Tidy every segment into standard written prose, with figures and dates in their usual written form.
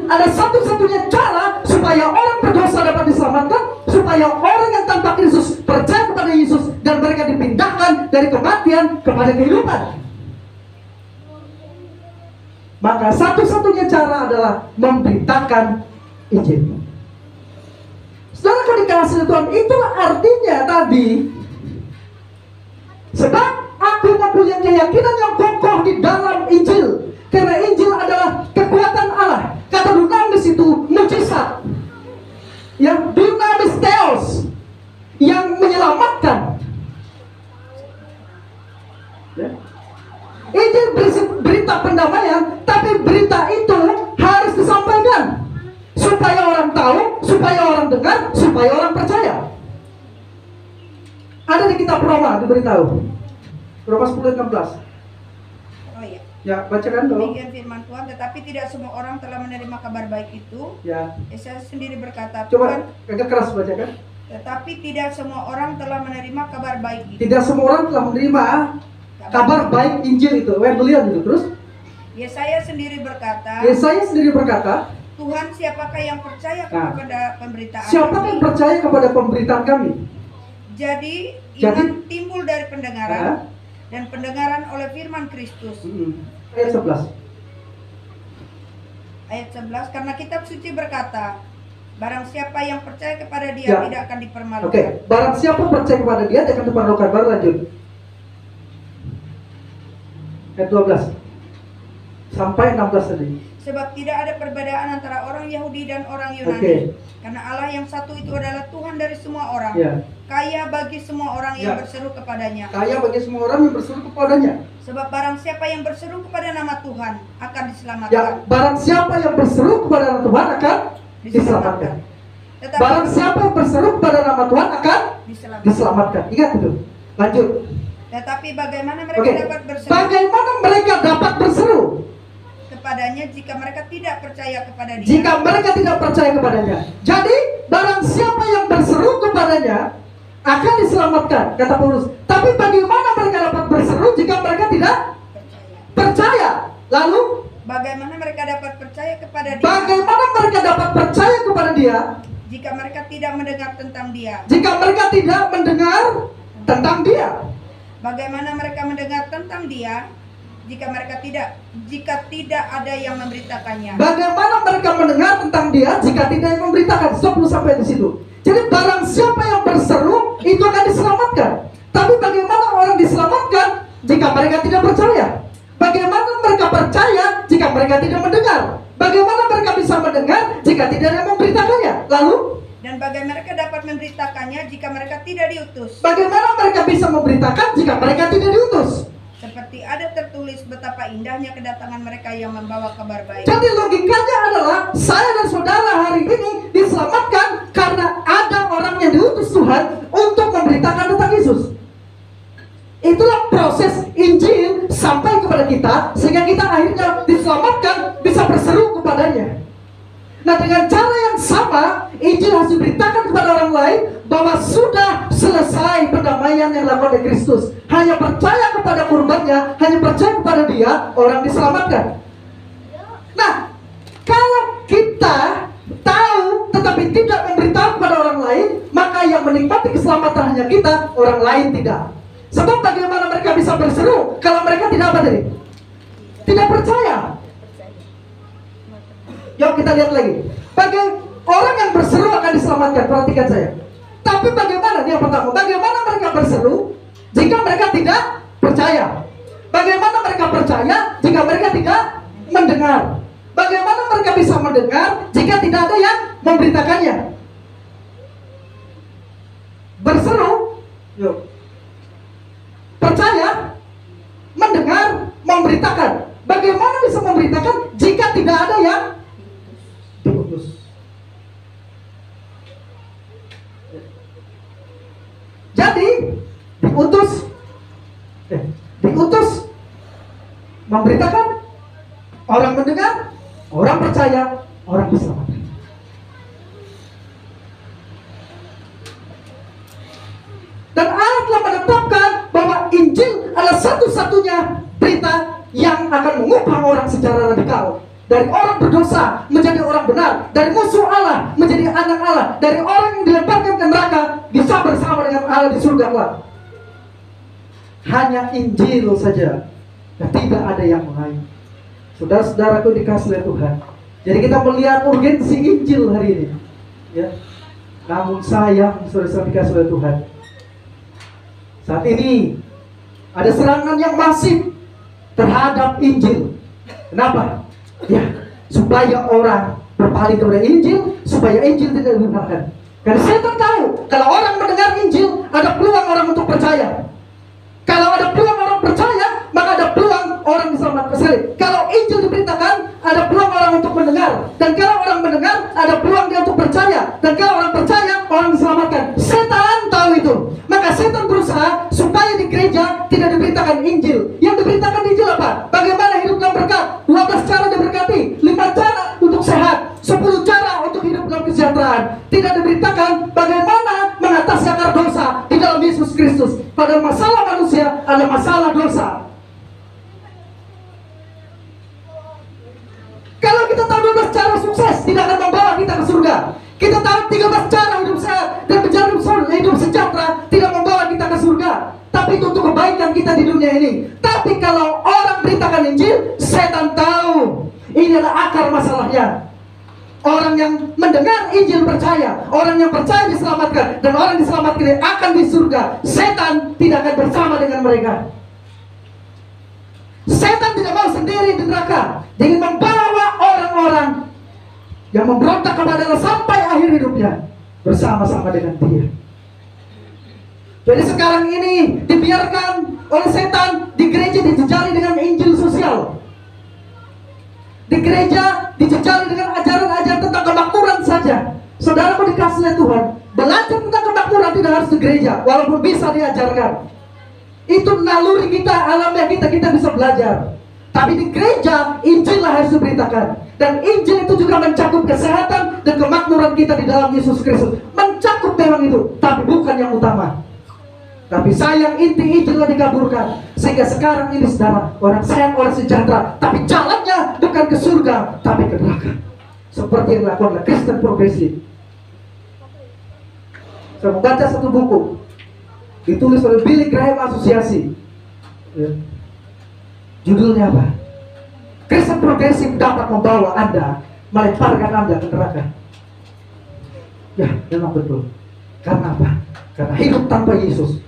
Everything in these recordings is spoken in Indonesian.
ada satu-satunya cara supaya orang berdosa dapat diselamatkan, supaya orang yang tanpa Kristus percaya kepada Yesus dan mereka dipindahkan dari kematian kepada kehidupan. Maka satu-satunya cara adalah memberitakan Injil. Saudara dikasih Tuhan, itulah artinya tadi. Sebab aku mempunyai keyakinan yang kokoh di dalam Injil. Karena Injil adalah kekuatan Allah. Kata dunamis itu mujizat. Yang dunamis theos, yang menyelamatkan. Ya. Injil berita pendamaian, tapi berita itu harus disampaikan supaya orang tahu, supaya orang dengar, supaya orang percaya. Ada di kitab Roma diberitahu. Roma 10:16. Oh iya. Ya, bacakan dong. Demikian firman Tuhan, tetapi tidak semua orang telah menerima kabar baik itu. Ya. Yesaya sendiri berkata, Coba agak keras bacakan. tetapi tidak semua orang telah menerima kabar baik itu. Tidak semua orang telah menerima kabar baik Injil itu. Evangelion itu. Terus Yesaya sendiri berkata, Yesaya sendiri berkata, Tuhan, siapakah yang percaya kepada pemberitaan siapa yang kami? percaya kepada pemberitaan kami? Jadi iman timbul dari pendengaran, dan pendengaran oleh firman Kristus. Ayat 11. Ayat 11, karena kitab suci berkata, barang siapa yang percaya kepada dia tidak akan dipermalukan. Oke, barang siapa percaya kepada dia tidak akan dipermalukan. Baru lanjut. Ayat 12 sampai 16 tadi. Sebab tidak ada perbedaan antara orang Yahudi dan orang Yunani. Karena Allah yang satu itu adalah Tuhan dari semua orang. Kaya bagi semua orang yang berseru kepadanya. Kaya bagi semua orang yang berseru kepadanya. Sebab barang siapa yang berseru kepada nama Tuhan akan diselamatkan. Ya, barang siapa yang berseru kepada nama Tuhan akan diselamatkan. Barang siapa yang berseru kepada nama Tuhan akan diselamatkan. Ingat itu. Lanjut. Tetapi bagaimana mereka dapat berseru? Bagaimana mereka dapat berseru kepadanya jika mereka tidak percaya kepada dia? Jika mereka tidak percaya kepadanya. Jadi barang siapa yang berseru kepadanya akan diselamatkan, kata Paulus. Tapi bagaimana mereka dapat berseru jika mereka tidak percaya? Lalu bagaimana mereka dapat percaya kepada dia? Bagaimana mereka dapat percaya kepada dia jika mereka tidak mendengar tentang dia? Jika mereka tidak mendengar tentang dia. Bagaimana mereka mendengar tentang dia jika tidak ada yang memberitakannya? Bagaimana mereka mendengar tentang dia jika tidak yang memberitakan? Stop dulu sampai di situ. Jadi barang siapa yang berseru itu akan diselamatkan. Tapi bagaimana orang diselamatkan jika mereka tidak percaya? Bagaimana mereka percaya jika mereka tidak mendengar? Bagaimana mereka bisa mendengar jika tidak ada yang memberitakannya? Lalu dan bagaimana mereka dapat memberitakannya jika mereka tidak diutus? Bagaimana mereka bisa memberitakan jika mereka tidak diutus? Seperti ada tertulis betapa indahnya kedatangan mereka yang membawa kabar baik. Jadi logikanya adalah saya dan saudara hari ini diselamatkan karena ada orang yang diutus Tuhan untuk memberitakan tentang Yesus. Itulah proses Injil sampai kepada kita sehingga kita akhirnya diselamatkan, bisa berseru kepadanya. Nah, dengan cara yang sama Injil harus diberitakan kepada orang lain bahwa sudah selesai pendamaian yang dilakukan oleh Kristus. Hanya percaya kepada kurbannya, hanya percaya kepada dia, orang diselamatkan. Nah, kalau kita tahu tetapi tidak memberitahu kepada orang lain, maka yang menikmati keselamatan hanya kita, orang lain tidak. Sebab bagaimana mereka bisa berseru kalau mereka tidak apa tadi? Tidak percaya. Yuk kita lihat lagi. Orang yang berseru akan diselamatkan. Perhatikan saya. Tapi bagaimana? Ini yang pertama. Bagaimana mereka berseru jika mereka tidak percaya? Bagaimana mereka percaya jika mereka tidak mendengar? Bagaimana mereka bisa mendengar jika tidak ada yang memberitakannya? Berseru, yuk. Percaya, mendengar, memberitakan. Bagaimana bisa memberitakan jika tidak ada yang diutus? Jadi diutus memberitakan, orang mendengar, orang percaya, orang diselamatkan. Dan Allah telah menetapkan bahwa Injil adalah satu-satunya berita yang akan mengubah orang secara radikal dari orang berdosa dosa menjadi orang benar, dari musuh Allah menjadi anak Allah, dari orang yang dilemparkan ke neraka bisa bersama dengan Allah di surga kelak. Hanya Injil saja, dan tidak ada yang lain. Saudara-saudaraku dikasih oleh Tuhan. Jadi kita melihat urgensi Injil hari ini, ya. Namun sayang, saudara-saudara dikasih oleh Tuhan, saat ini ada serangan yang masif terhadap Injil. Kenapa? Ya, supaya orang berpaling kepada Injil, supaya Injil tidak dibenarkan. Karena setan tahu kalau orang mendengar Injil, ada peluang orang untuk percaya. Kalau ada peluang orang percaya, maka ada peluang orang diselamatkan. Kalau Injil diberitakan, ada peluang orang untuk mendengar. Dan kalau orang mendengar, ada peluang dia untuk percaya. Dan kalau orang percaya, orang diselamatkan. Setan tahu itu. Maka setan berusaha supaya di gereja tidak diberitakan Injil. Yang diberitakan Injil apa? Bagaimana hidup dalam berkat. 12 cara diberkati, 5 cara untuk sehat, 10 cara untuk hidup dalam kesejahteraan. Tidak diberitakan bagaimana mengatasi akar dosa di dalam Yesus Kristus. Pada masalah manusia ada masalah dosa. Kalau kita tahu 12 cara sukses tidak akan membawa kita ke surga. Kita tahu 13 cara hidup sehat dan menjalani hidup sejahtera tidak membawa kita ke surga. Tapi itu untuk kebaikan kita di dunia ini. Tapi kalau orang beritakan Injil, setan tahu ini adalah akar masalahnya. Orang yang mendengar Injil percaya, orang yang percaya diselamatkan, dan orang diselamatkan akan di surga. Setan tidak akan bersama dengan mereka. Setan tidak mau sendiri di neraka. Dia ingin membawa orang-orang yang memberontak kepadanya sampai akhir hidupnya bersama-sama dengan dia. Jadi sekarang ini dibiarkan oleh setan di gereja dijejali dengan Injil sosial. Di gereja dijejali dengan ajaran-ajaran tentang kemakmuran saja. Saudaraku dikasih oleh Tuhan, belajar tentang kemakmuran tidak harus di gereja, walaupun bisa diajarkan. Itu naluri kita, alamiah kita bisa belajar. Tapi di gereja, Injil lah harus diberitakan. Dan Injil itu juga mencakup kesehatan dan kemakmuran kita di dalam Yesus Kristus. Mencakup memang itu, tapi bukan yang utama. Tapi sayang inti Injilnya dikaburkan. Sehingga sekarang ini saudara, orang sehat, orang sejahtera, tapi jalannya bukan ke surga, tapi ke neraka. Seperti yang dilakukan oleh Kristen progresif. Saya membaca satu buku, ditulis oleh Billy Graham Asosiasi, ya. Judulnya apa? Kristen progresif dapat membawa Anda, melemparkan Anda ke neraka. Ya, memang betul. Karena apa? Karena hidup tanpa Yesus,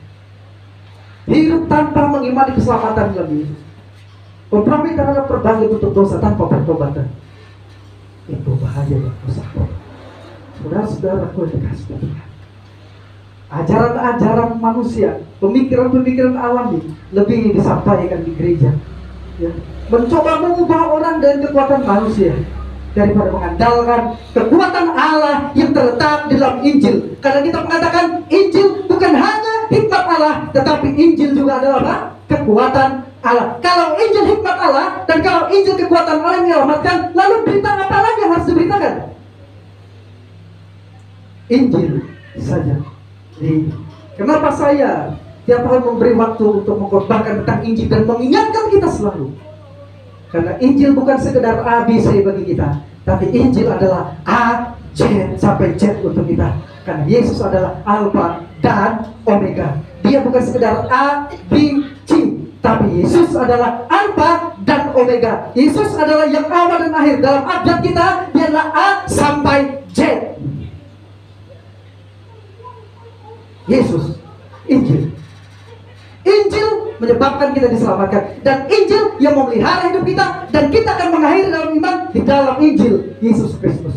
hidup tanpa mengimani keselamatan dalam Yesus, kompromi terhadap berbagai bentuk dosa tanpa pertobatan, itu bahaya dan dosa. Saudara-saudara yang dikasih Tuhan, ajaran-ajaran manusia, pemikiran-pemikiran alami lebih disampaikan di gereja, ya. Mencoba mengubah orang dengan kekuatan manusia daripada mengandalkan kekuatan Allah yang terletak di dalam Injil. Karena kita mengatakan Injil bukan hanya hikmat Allah, tetapi Injil juga adalah apa? Kekuatan Allah. Kalau Injil hikmat Allah dan kalau Injil kekuatan Allah yang menyelamatkan, lalu berita apa lagi yang harus diberitakan? Injil saja. Kenapa saya tiap tahun memberi waktu untuk mengkhotbahkan tentang Injil dan mengingatkan kita selalu? Karena Injil bukan sekedar ABC bagi kita, tapi Injil adalah A, Z sampai Z untuk kita. Karena Yesus adalah Alfa dan Omega. Dia bukan sekedar A, B, C, tapi Yesus adalah Alfa dan Omega. Yesus adalah yang awal dan akhir. Dalam abjad kita, dia adalah A sampai Z. Yesus, Injil. Injil menyebabkan kita diselamatkan, dan Injil yang memelihara hidup kita, dan kita akan mengakhiri dalam iman di dalam Injil Yesus Kristus.